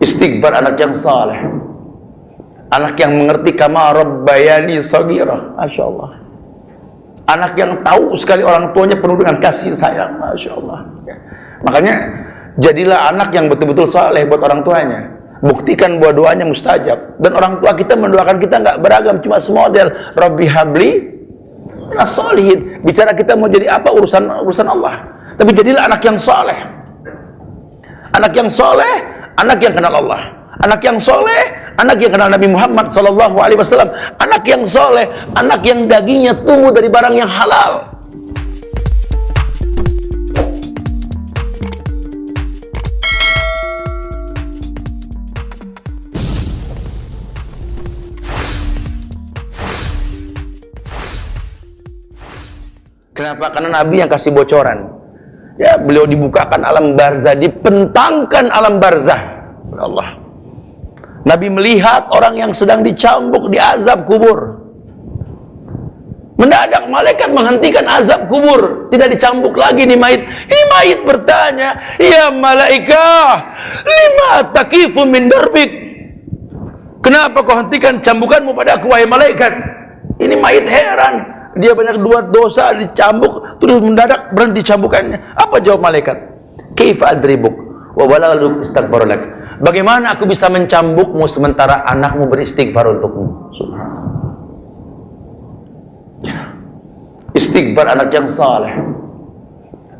Istighfar anak yang saleh, anak yang mengerti kama rabbayani shaghira, Masya Allah. Anak yang tahu sekali orang tuanya penuh dengan kasih sayang, Masya Allah. Makanya jadilah anak yang betul-betul saleh buat orang tuanya. Buktikan bahwa doanya mustajab. Dan orang tua kita mendoakan kita nggak beragam, cuma semodel. Rabbi habli minas sholihin. Bicara kita mau jadi apa, urusan Allah. Tapi jadilah anak yang saleh. Anak yang saleh, anak yang kenal Allah. Anak yang soleh, anak yang kenal Nabi Muhammad SAW. Anak yang soleh, anak yang dagingnya tumbuh dari barang yang halal. Kenapa? Karena Nabi yang kasih bocoran. Ya, beliau dibukakan alam barzah, dipentangkan alam barzah oleh Allah. Nabi melihat orang yang sedang dicambuk di azab kubur. Mendadak malaikat menghentikan azab kubur, tidak dicambuk lagi nih mayit. Ini mayit bertanya, "Ya malaikah, lima takifu min darbik?" Kenapa kau hentikan cambukanmu pada aku, wahai malaikat? Ini mayit heran. Dia banyak buat dosa, dicambuk, terus mendadak berhenti cambukannya. Apa jawab malaikat? "Kaifa adribuk wa balagha istighfar lak?" Bagaimana aku bisa mencambukmu sementara anakmu beristighfar untukmu? Subhanallah. Istighfar anak yang saleh,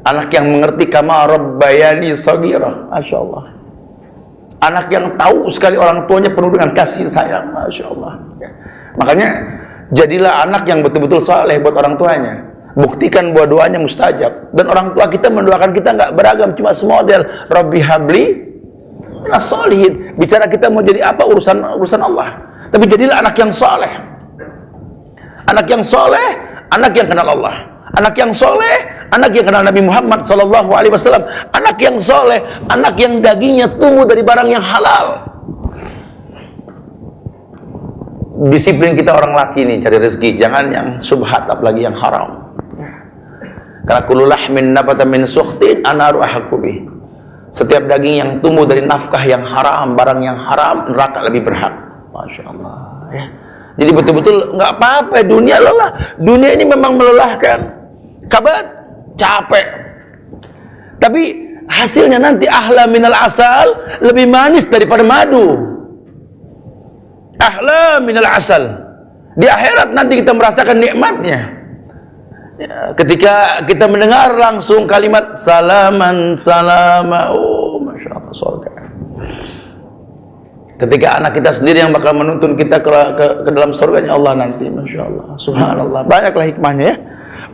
anak yang mengerti kama rabbayani shaghira, Masya Allah. Anak yang tahu sekali orang tuanya penuh dengan kasih sayang, Masya Allah. Makanya jadilah anak yang betul-betul saleh buat orang tuanya. Buktikan bahwa doanya mustajab. Dan orang tua kita mendoakan kita nggak beragam, cuma semodel. Rabbi habli minas sholihin. Bicara kita mau jadi apa, urusan Allah. Tapi jadilah anak yang saleh. Anak yang saleh, anak yang kenal Allah. Anak yang saleh, anak yang kenal Nabi Muhammad SAW. Anak yang saleh, anak yang dagingnya tumbuh dari barang yang halal. Disiplin kita orang laki nih cari rezeki, jangan yang subhat apalagi yang haram. Karena kullu lahmin nabata min sukhtin anaru ahqqu bih. Setiap daging yang tumbuh dari nafkah yang haram, barang yang haram, neraka lebih berhak. Masya Allah. Ya. Jadi betul-betul nggak apa-apa, dunia lelah. Dunia ini memang melelahkan. Kabat, capek. Tapi hasilnya nanti ahla minal asal, lebih manis daripada madu. Ahla minal asal. Di akhirat nanti kita merasakan nikmatnya. Ya, ketika kita mendengar langsung kalimat salaman salama, oh Masya Allah, surga. Ketika anak kita sendiri yang bakal menuntun kita ke dalam surganya Allah nanti, Masya Allah, subhanallah. Banyaklah hikmahnya ya.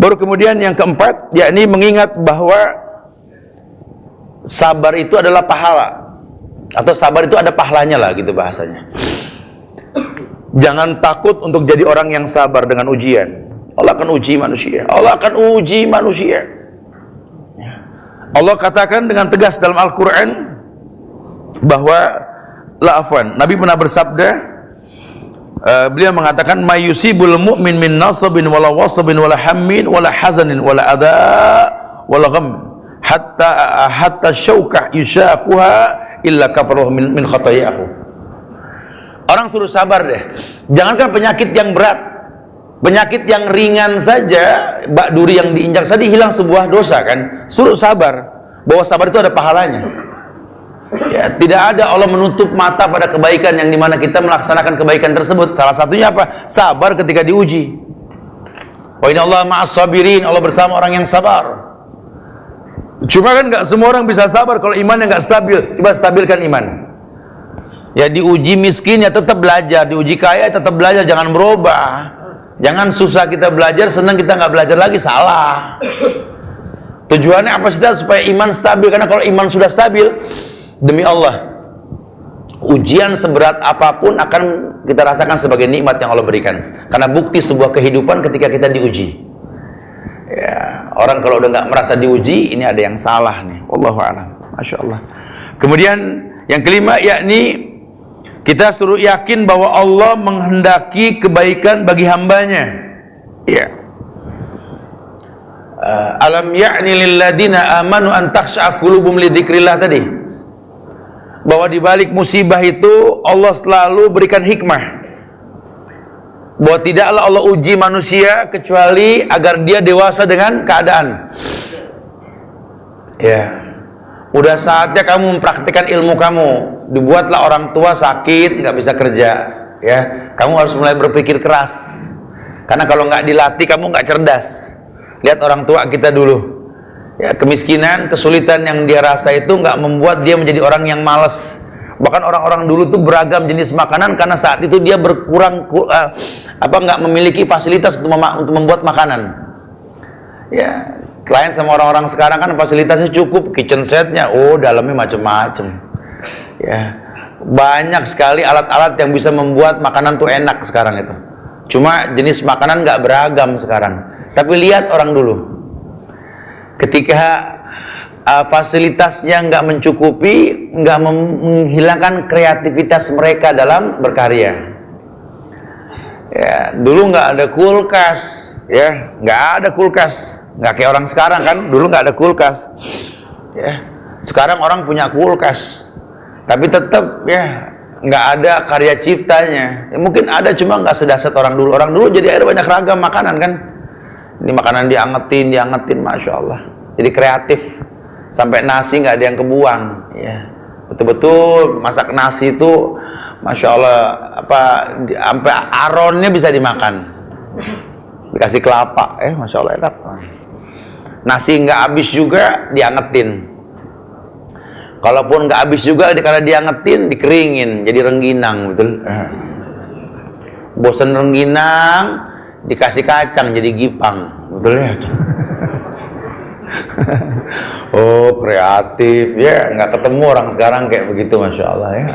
Baru kemudian yang keempat, yakni mengingat bahwa sabar itu adalah pahala, atau sabar itu ada pahalanya lah gitu bahasanya. Jangan takut untuk jadi orang yang sabar dengan ujian. Allah akan uji manusia. Allah akan uji manusia. Allah katakan dengan tegas dalam Al-Quran bahwa Nabi pernah bersabda, beliau mengatakan, "Mayusibul mu'min min nasabin wala wasabin wala hammin wala hazanin wala adha wala gham hatta syaukah yushaquha illa kafaruh min khatayahu." Orang suruh sabar deh. Jangankan penyakit yang berat, penyakit yang ringan saja, bak duri yang diinjak saja hilang sebuah dosa kan. Suruh sabar, bahwa sabar itu ada pahalanya. Ya, tidak ada Allah menutup mata pada kebaikan yang dimana kita melaksanakan kebaikan tersebut. Salah satunya apa? Sabar ketika diuji. Wa inna Allah ma'as sabirin. Allah bersama orang yang sabar. Cuma kan nggak semua orang bisa sabar kalau imannya nggak stabil. Coba stabilkan iman. Ya, diuji miskin ya tetap belajar, diuji kaya tetap belajar, jangan berubah. Jangan susah kita belajar, senang kita nggak belajar lagi, salah. Tujuannya apa sih? Supaya iman stabil. Karena kalau iman sudah stabil, demi Allah, ujian seberat apapun akan kita rasakan sebagai nikmat yang Allah berikan. Karena bukti sebuah kehidupan ketika kita diuji. Ya, orang kalau udah nggak merasa diuji, ini ada yang salah nih. Wallahu a'lam. Masya Allah. Kemudian yang kelima, yakni kita suruh yakin bahwa Allah menghendaki kebaikan bagi hambanya. Ya. Alam ya'ni lil ladina amanu an takhsha'a qulubuhum li dzikrillah tadi. bahwa di balik musibah itu Allah selalu berikan hikmah, bahwa tidaklah Allah uji manusia kecuali agar dia dewasa dengan keadaan. Ya, udah saatnya kamu mempraktikkan ilmu kamu. Dibuatlah orang tua sakit, nggak bisa kerja, ya, kamu harus mulai berpikir keras, karena kalau nggak dilatih kamu nggak cerdas. Lihat orang tua kita dulu. Ya, kemiskinan, kesulitan yang dia rasa itu nggak membuat dia menjadi orang yang malas. Bahkan orang-orang dulu tuh beragam jenis makanan karena saat itu dia nggak memiliki fasilitas untuk membuat makanan. Ya, klien sama orang-orang sekarang kan fasilitasnya cukup, kitchen setnya, dalamnya macam-macam. Ya, banyak sekali alat-alat yang bisa membuat makanan tuh enak sekarang itu. Cuma jenis makanan nggak beragam sekarang. Tapi lihat orang dulu. Ketika fasilitasnya nggak mencukupi, nggak menghilangkan kreativitas mereka dalam berkarya. Ya, dulu nggak ada kulkas, ya, nggak ada kulkas, nggak kayak orang sekarang kan. Dulu nggak ada kulkas, ya. Sekarang orang punya kulkas, tapi tetap ya nggak ada karya ciptanya. Ya, mungkin ada, cuma nggak sedahsyat orang dulu. Orang dulu jadi ada banyak ragam makanan kan. Ini makanan diangetin, masya Allah. Jadi kreatif, sampai nasi nggak ada yang kebuang. Ya, betul-betul masak nasi itu, masya Allah, sampai aronnya bisa dimakan. Dikasih kelapa, masya Allah enak. Nasi nggak habis juga diangetin. Kalaupun nggak habis juga, karena diangetin, dikeringin, jadi rengginang, betul. Bosen rengginang, dikasih kacang jadi gipang, betul ya. Oh, kreatif ya, nggak ketemu orang sekarang kayak begitu, masya Allah ya.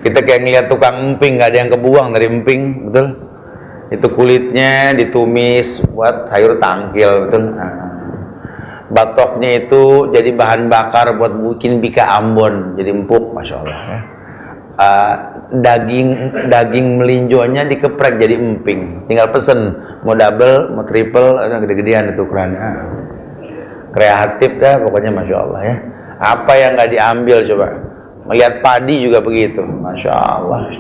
Kita kayak ngeliat tukang emping, nggak ada yang kebuang dari emping, betul. Itu kulitnya ditumis buat sayur tangkil, betul. Batoknya itu jadi bahan bakar buat bikin bika Ambon, jadi empuk, masya Allah ya. Daging melinjonya dikeprek jadi emping, tinggal pesen mau double, mau triple, gede-gedean itu ukurannya. Kreatif dah pokoknya, masya Allah ya. Apa yang nggak diambil coba? Melihat padi juga begitu, masya Allah.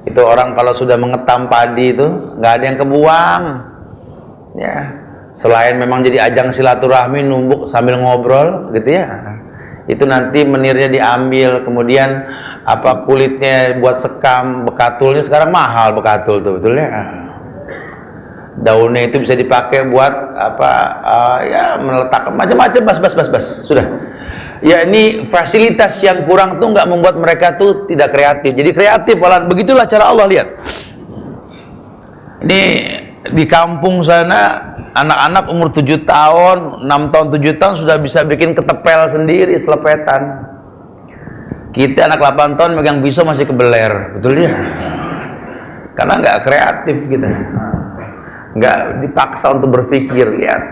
Itu orang kalau sudah mengetam padi itu nggak ada yang kebuang, ya. Selain memang jadi ajang silaturahmi, numbuk sambil ngobrol gitu ya. Itu nanti menirnya diambil, kemudian kulitnya buat sekam, bekatulnya sekarang mahal bekatul tuh, betul ya. Daunnya itu bisa dipakai buat ya meletakkan macam-macam, bas sudah. Ya, ini fasilitas yang kurang tuh nggak membuat mereka tuh tidak kreatif. Jadi kreatif, begitulah cara Allah. Lihat ini di kampung sana, anak-anak umur 7 tahun, 6 tahun, 7 tahun sudah bisa bikin ketepel sendiri, selepetan. Kita anak 8 tahun megang pisau masih kebeler, betul ya? Karena nggak kreatif kita, nggak dipaksa untuk berpikir. Lihat,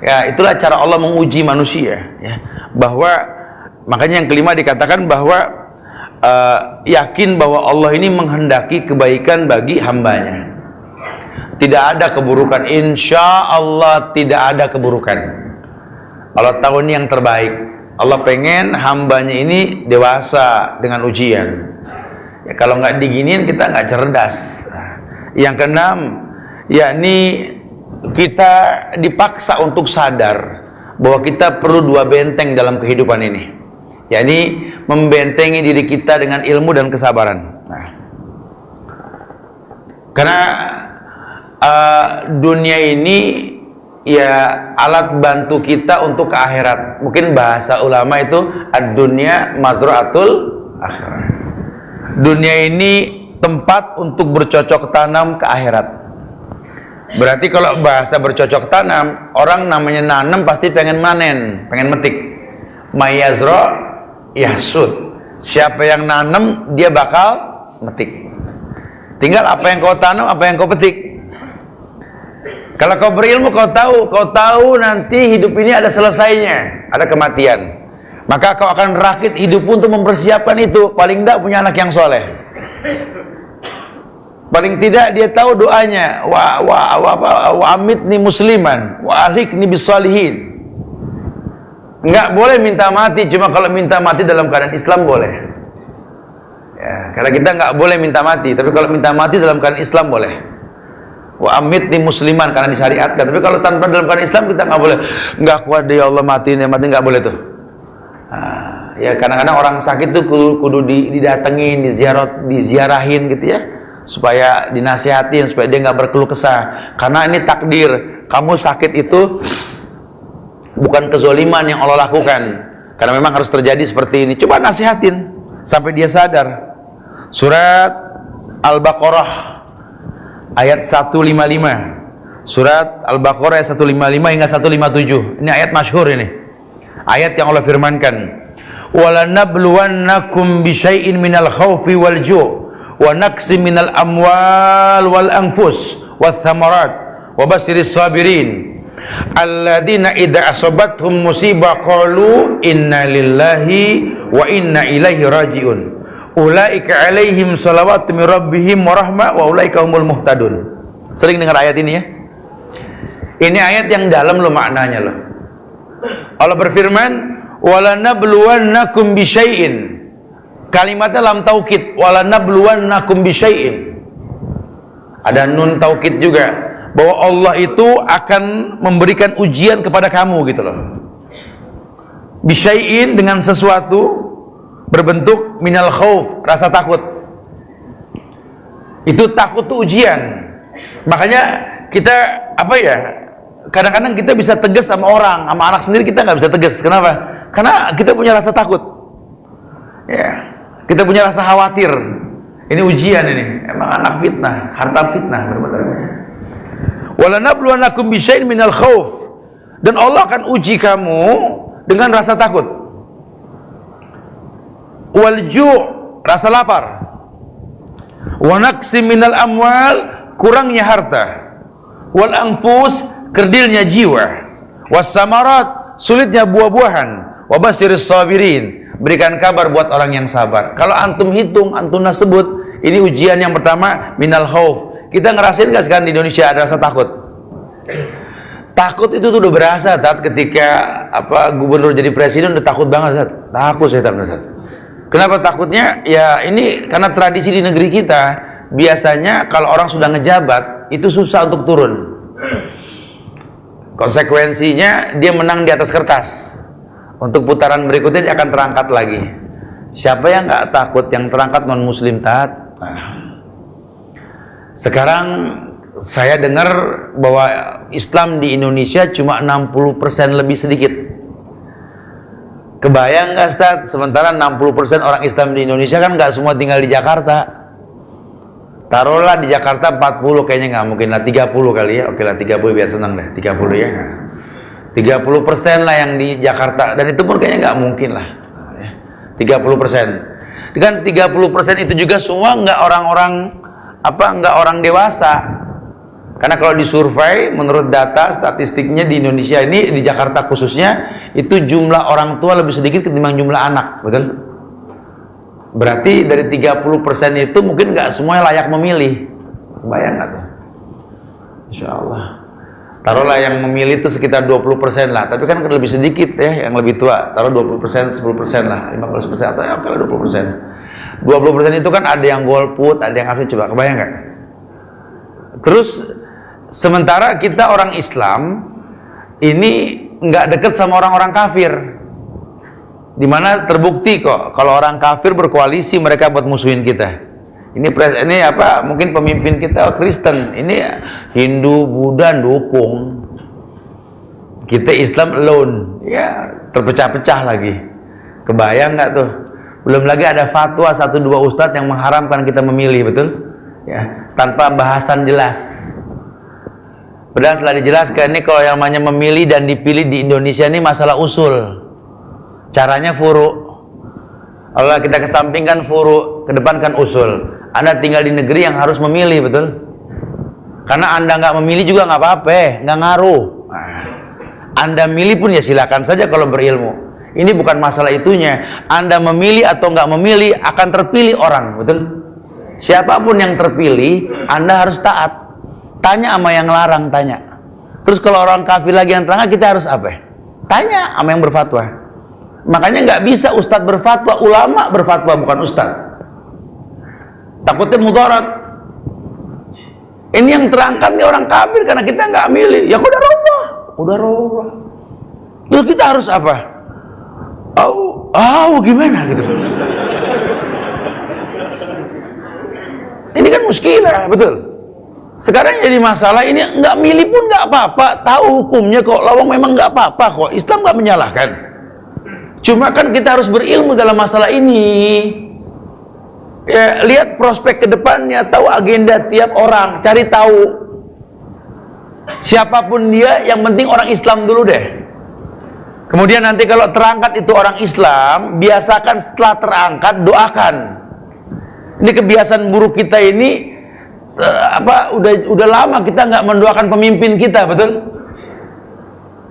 ya itulah cara Allah menguji manusia, ya. Bahwa makanya yang kelima dikatakan bahwa yakin bahwa Allah ini menghendaki kebaikan bagi hambanya. Tidak ada keburukan, insya Allah tidak ada keburukan. Allah tahu ini yang terbaik. Allah pengen hambanya ini dewasa dengan ujian. Ya, kalau nggak diginiin kita nggak cerdas. Yang keenam, yakni kita dipaksa untuk sadar bahwa kita perlu 2 benteng dalam kehidupan ini, yakni membentengi diri kita dengan ilmu dan kesabaran. Karena dunia ini ya alat bantu kita untuk ke akhirat. Mungkin bahasa ulama itu ad-dunya mazra'atul akhirah. Dunia ini tempat untuk bercocok tanam ke akhirat. Berarti kalau bahasa bercocok tanam, orang namanya nanam pasti pengen manen, pengen metik. Mayazra yahsud. Siapa yang nanam dia bakal metik. Tinggal apa yang kau tanam, apa yang kau petik. Kalau kau berilmu, kau tahu nanti hidup ini ada selesainya, ada kematian. Maka kau akan rakit hidup untuk mempersiapkan itu. Paling tidak punya anak yang soleh. Paling tidak dia tahu doanya, wa amitni musliman, wa alikni bisalihin. Nggak boleh minta mati, cuma kalau minta mati dalam keadaan Islam boleh. Ya, karena kita nggak boleh minta mati, tapi kalau minta mati dalam keadaan Islam boleh. Wa amitni musliman, karena disyariatkan. Tapi kalau tanpa dalam keadaan Islam kita nggak boleh. Nggak kuat ya Allah mati nggak boleh tuh. Nah, ya kadang-kadang orang sakit tuh kudu didatengin, diziarahin gitu ya, supaya dinasihatin, supaya dia nggak berkeluh kesah. Karena ini takdir, kamu sakit itu bukan kezoliman yang Allah lakukan, karena memang harus terjadi seperti ini. Coba nasihatin sampai dia sadar. Surat Al-Baqarah ayat 155. Surat Al-Baqarah ayat 155 hingga 157. Ini ayat masyhur ini. Ayat yang Allah firmankan, "Walanabluwannakum bisyai'in minal khaufi wal ju' wa naqsim minal amwal wal anfus wath thamarat wa basyiris sabirin alladzina idza asabathum musibah qalu inna lillahi wa inna ilaihi raji'un ulaika alaihim salawatu min rabbihim wa rahmah wa ulaika humul muhtadun." Sering dengar ayat ini ya? Ini ayat yang dalam loh maknanya loh. Allah berfirman, "Walanabluwannakum bisyai'in." Kalimatnya lam taukid, "Walanabluwannakum bisyai'in." Ada nun taukid juga, bahwa Allah itu akan memberikan ujian kepada kamu gitu loh. Bisyai'in dengan sesuatu berbentuk minal khauf, rasa takut. Itu takut tuh ujian. Makanya kita apa ya? Kadang-kadang kita bisa tegas sama orang, sama anak sendiri kita nggak bisa tegas. Kenapa? Karena kita punya rasa takut. Ya, kita punya rasa khawatir. Ini ujian ini. Emang anak fitnah, harta fitnah benar-benar. Walanabluwannakum bisyai'in minal khauf. Dan Allah akan uji kamu dengan rasa takut. Wal ju', rasa lapar. Wa naqsim minal amwal, kurangnya harta. Wal anfus, kerdilnya jiwa. Was samarat, sulitnya buah-buahan. Wa basyiris sabirin, berikan kabar buat orang yang sabar. Kalau antum hitung, antum sebut, ini ujian yang pertama minal khauf. Kita ngerasain nggak sekarang di Indonesia ada rasa takut? Takut itu tuh udah berasa ketika gubernur jadi presiden udah takut banget Zat. Takut saya Zat. Kenapa takutnya? Ya ini karena tradisi di negeri kita biasanya kalau orang sudah ngejabat itu susah untuk turun. Konsekuensinya dia menang di atas kertas. Untuk putaran berikutnya dia akan terangkat lagi. Siapa yang nggak takut yang terangkat non muslim taat? Nah, sekarang saya dengar bahwa Islam di Indonesia cuma 60% lebih sedikit. Kebayang nggak Ustaz? Sementara 60% orang Islam di Indonesia kan nggak semua tinggal di Jakarta. Taruhlah di Jakarta 40, kayaknya nggak mungkin lah, 30 kali ya. Oke lah 30 biar senang deh, 30 ya. 30% lah yang di Jakarta, dan itu pun kayaknya nggak mungkin lah. 30%. Dengan 30% itu juga semua nggak nggak orang dewasa. Karena kalau disurvei menurut data statistiknya di Indonesia ini, di Jakarta khususnya, itu jumlah orang tua lebih sedikit ketimbang jumlah anak, betul? Berarti dari 30% itu mungkin nggak semuanya layak memilih. Bayang nggak tuh? Insya Allah. Taruhlah yang memilih itu sekitar 20% lah, tapi kan lebih sedikit ya yang lebih tua. Taruh 20%, 10% lah, 15% atau ya oke lah 20%. 20% itu kan ada yang golput, ada yang asli, coba kebayang nggak? Terus sementara kita orang Islam ini nggak deket sama orang-orang kafir, dimana terbukti kok kalau orang kafir berkoalisi mereka buat musuhin kita. Ini mungkin pemimpin kita Kristen, ini Hindu, Buddha dukung, kita Islam alone, ya terpecah-pecah lagi. Kebayang nggak tuh? Belum lagi ada fatwa 1-2 ustadz yang mengharamkan kita memilih, betul? Ya, tanpa bahasan jelas. Padahal telah dijelaskan ini kalau yang namanya memilih dan dipilih di Indonesia ini masalah usul. Caranya furu. Allah kita kesampingkan furu, kedepankan usul. Anda tinggal di negeri yang harus memilih, betul? Karena Anda nggak memilih juga nggak apa-apa, nggak ngaruh. Anda milih pun ya silakan saja kalau berilmu. Ini bukan masalah itunya. Anda memilih atau nggak memilih akan terpilih orang, betul? Siapapun yang terpilih, Anda harus taat. Tanya sama yang larang, tanya. Terus kalau orang kafir lagi yang terangkat, kita harus apa? Tanya sama yang berfatwa. Makanya nggak bisa ustadz berfatwa, ulama berfatwa, bukan ustadz. Takutnya mudarat. Ini yang terangkat nih orang kafir karena kita nggak milih. Ya qadarullah, qadarullah. Lalu kita harus apa? Gimana gitu? Ini kan muskilah, betul. Sekarang jadi masalah ini nggak milih pun nggak apa-apa, tahu hukumnya kok. Lawang memang nggak apa-apa kok. Islam nggak menyalahkan. Cuma kan kita harus berilmu dalam masalah ini. Ya, lihat prospek ke depannya, tahu agenda tiap orang, cari tahu. Siapapun dia, yang penting orang Islam dulu deh. Kemudian nanti kalau terangkat itu orang Islam, biasakan setelah terangkat doakan. Ini kebiasaan buruk kita ini, udah lama kita nggak mendoakan pemimpin kita, betul?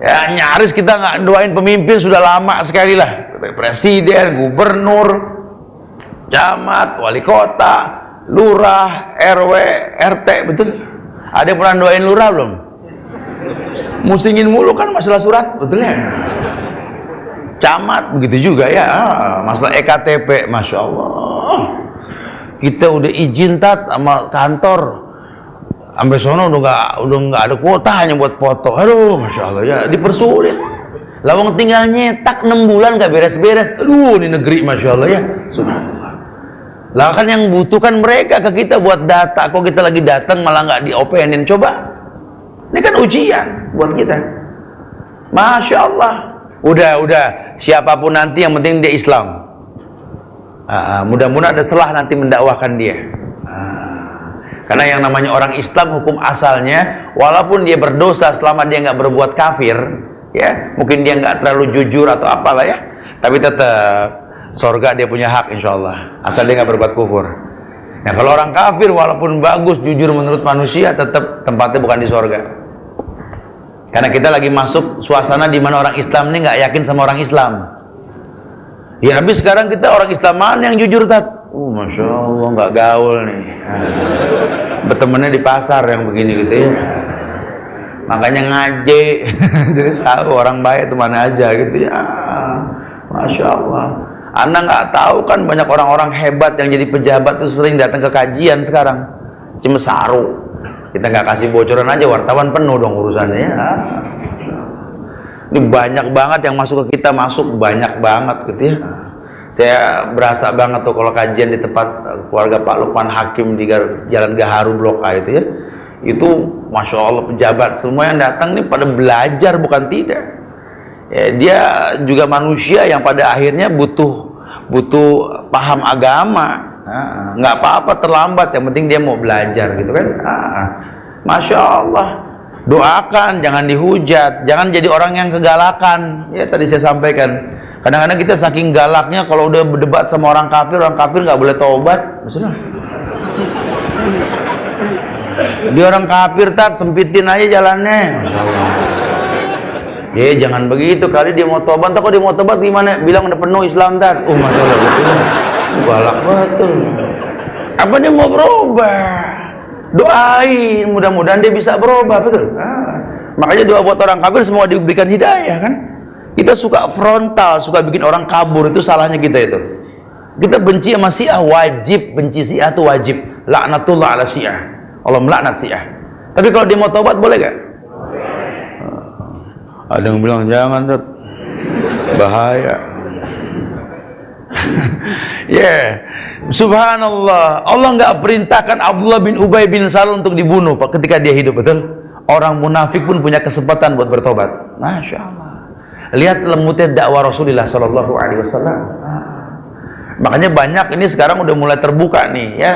Ya nyaris kita nggak doain pemimpin sudah lama sekali lah. Presiden, gubernur, camat, wali kota, lurah, RW, RT, betul? Ada yang pernah doain lurah belum? Musingin mulu kan masalah surat, betul ya? Camat begitu juga ya, masalah EKTP, masya Allah. Kita udah izin sama kantor, sampai sono udah nggak ada kuota, hanya buat foto. Aduh, masya Allah ya, dipersulit. Lawang tinggal nyetak 6 bulan nggak beres-beres. Aduh, ini negeri masya Allah ya. Subhanallah. Lah kan yang butuhkan mereka ke kita buat data. Kok kita lagi datang malah nggak diopenin? Coba. Ini kan ujian buat kita. Masya Allah. Udah. Siapapun nanti yang penting dia Islam. Mudah-mudahan ada selah nanti mendakwahkan dia. Karena yang namanya orang Islam, hukum asalnya, walaupun dia berdosa selama dia nggak berbuat kafir, ya mungkin dia nggak terlalu jujur atau apalah ya, tapi tetap sorga dia punya hak insya Allah, asal dia nggak berbuat kufur. Nah kalau orang kafir walaupun bagus jujur menurut manusia, tetap tempatnya bukan di sorga. Karena kita lagi masuk suasana di mana orang Islam ini nggak yakin sama orang Islam. Ya tapi sekarang kita orang Islam mana yang jujur tat? Masya Allah nggak gaul nih. Bertemannya di pasar yang begini gitu ya. Makanya ngaji, jadi tahu orang baik itu mana aja gitu ya. Masya Allah. Anda nggak tahu kan banyak orang-orang hebat yang jadi pejabat itu sering datang ke kajian sekarang. Cuma saru. Kita nggak kasih bocoran aja, wartawan penuh dong urusannya ya. Ini banyak banget yang masuk ke kita, banyak banget gitu ya. Saya berasa banget tuh kalau kajian di tempat keluarga Pak Lukman Hakim di Jalan Gaharu Blok A itu ya. Itu Masya Allah pejabat semua yang datang nih pada belajar bukan tidak. Ya, dia juga manusia yang pada akhirnya butuh paham agama. Nggak apa-apa terlambat, yang penting dia mau belajar gitu kan. Masya Allah. Doakan, jangan dihujat, jangan jadi orang yang kegalakan. Ya tadi saya sampaikan, kadang-kadang kita saking galaknya kalau udah berdebat sama orang kafir nggak boleh taubat. Maksudnya dia orang kafir sempitin aja jalannya. Ya jangan begitu, kali dia mau tobat, kok dia mau tobat gimana? Bilang udah penuh Islam Masya Allah gitu. Galak betul. Apa dia mau berubah? Doain, mudah-mudahan dia bisa berubah, betul. Makanya doa buat orang kafir semua diberikan hidayah kan. Kita suka frontal, suka bikin orang kabur, itu salahnya kita itu. Kita benci sama Syiah wajib, benci Syiah itu wajib. Laknatullah ala Syiah. Allah melaknat Syiah. Tapi kalau dia mau taubat boleh gak? Ada yang bilang jangan, bahaya. Subhanallah, Allah nggak perintahkan Abdullah bin Ubay bin Salul untuk dibunuh ketika dia hidup, betul? Orang munafik pun punya kesempatan buat bertobat. Masya Allah. Lihat lemutnya dakwah Rasulullah Shallallahu Alaihi Wasallam. Makanya banyak ini sekarang udah mulai terbuka nih ya,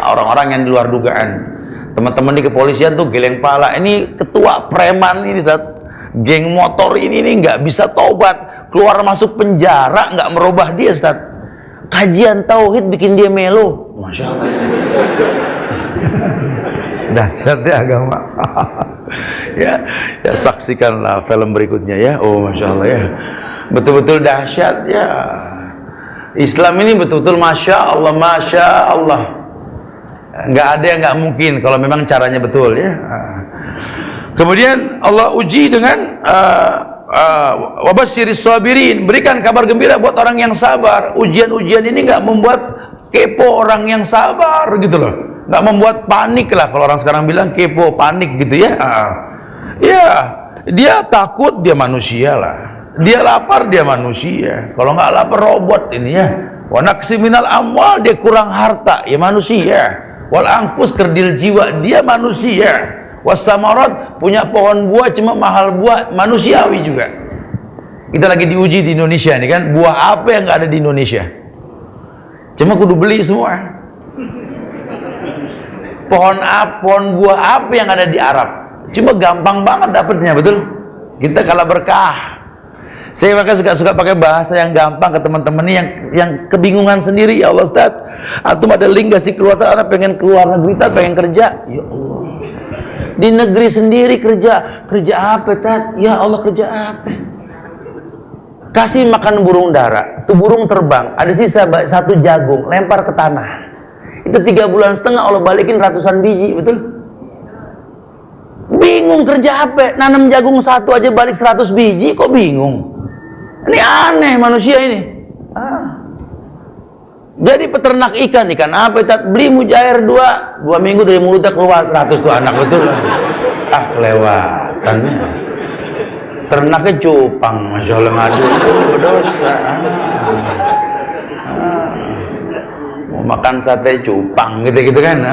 orang-orang yang di luar dugaan. Teman-teman di kepolisian tuh geleng pala. Ini ketua preman ini, geng motor ini nggak bisa tobat, keluar masuk penjara nggak merubah dia, Ustaz. Kajian tauhid bikin dia melo. Masya Allah. Dahsyatnya agama. ya saksikanlah film berikutnya ya. Oh Masya Allah ya, betul-betul dahsyat ya. Islam ini betul-betul Masya Allah, Masya Allah. Nggak ada yang nggak mungkin kalau memang caranya betul ya. Kemudian Allah uji dengan Wabasyiris sabirin, berikan kabar gembira buat orang yang sabar. Ujian-ujian ini nggak membuat kepo orang yang sabar gitu loh, nggak membuat panik lah. Kalau orang sekarang bilang kepo, panik gitu ya. Ya, dia takut, dia manusia lah. Dia lapar, dia manusia. Kalau nggak lapar robot ini ya. Wa naqsi minal amwal, dia kurang harta, ya manusia. Wal anfus, kerdil jiwa, dia manusia. Wasamarat, punya pohon buah cuma mahal buah, manusiawi juga. Kita lagi diuji di Indonesia nih kan, buah apa yang nggak ada di Indonesia? Cuma kudu beli semua. Pohon buah apa yang ada di Arab? Cuma gampang banget dapetnya, betul? Kita kalah berkah. Saya makanya suka pakai bahasa yang gampang ke teman-teman ini yang kebingungan sendiri. Ya Allah Ustaz, antum ada link gak sih keluar? Anak pengen keluar negeri, pengen kerja. Ya Allah, di negeri sendiri kerja apa Tat? Ya Allah, kerja apa? Kasih makan burung dara, tuh burung terbang, ada sisa satu jagung, lempar ke tanah, itu 3,5 bulan Allah balikin ratusan biji, betul? Bingung kerja apa? Nanam jagung satu aja balik 100 biji, kok bingung? Ini aneh manusia ini. Jadi peternak ikan apa Tat? Beli mujair 2 minggu dari mulutnya keluar 100 tuh anak, betul? Kelewatan. Ternaknya cupang, masya Allah, ngadu berdosa. Mau makan sate cupang gitu kan.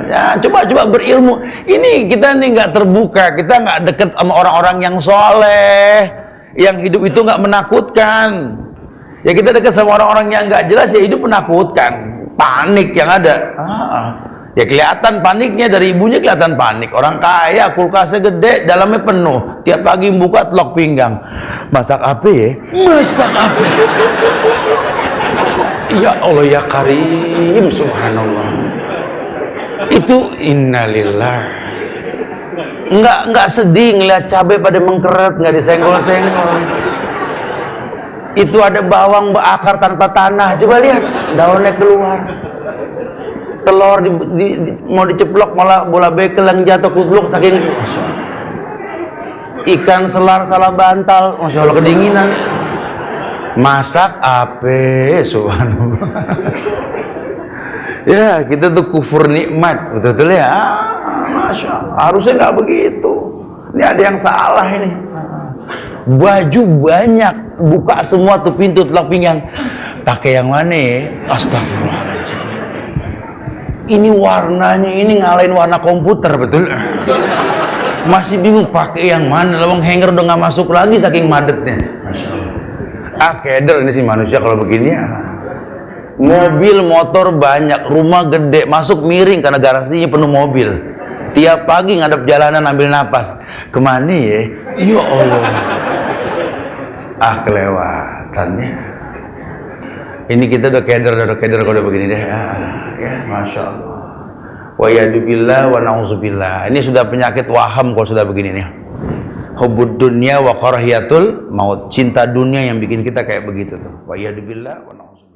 Ya coba berilmu. Ini kita nih nggak terbuka, kita nggak deket sama orang-orang yang soleh, yang hidup itu nggak menakutkan. Ya kita dekat sama orang-orang yang nggak jelas, ya hidup menakutkan, panik yang ada. Ya kelihatan paniknya, dari ibunya kelihatan panik. Orang kaya kulkasnya gede, dalamnya penuh, tiap pagi buka telok pinggang. Masak apa ya? Masak apa? Ya Allah ya Karim, subhanallah. Itu innalillah. Enggak sedih ngeliat cabai pada mengkeret, nggak disenggol-senggol. Itu ada bawang berakar tanpa tanah, coba lihat daunnya keluar. Telur mau diceplok malah bola bekel yang jatuh kubluk saking. Ikan selar salah bantal, masya Allah, kedinginan. Masak apa? Subhanallah. Ya kita tuh kufur nikmat, betul ya. Masya Allah, harusnya nggak begitu. Ini ada yang salah ini. Baju banyak, buka semua tuh pintu telak pinggang. Pakai yang mana? Astagfirullahaladzim. Ini warnanya ini ngalahin warna komputer, betul? Masih bingung pakai yang mana? Lawang hanger udah nggak masuk lagi saking madetnya. Keder ini sih manusia kalau begini ya. Mobil motor banyak, rumah gede, masuk miring karena garasinya penuh mobil. Tiap pagi ngadep jalanan ambil napas. Kemana ya? Ya Allah. Kelewatannya. Ini kita udah keder kalau udah begini deh. Ya, masya Allah. Wa yadubillah wa na'udzubillah. Ini sudah penyakit waham kalau sudah begini nih. Hubbud dunya wa karahiyatul maut. Cinta dunia yang bikin kita kayak begitu tuh. Wa yadubillah wa na'udzubillah.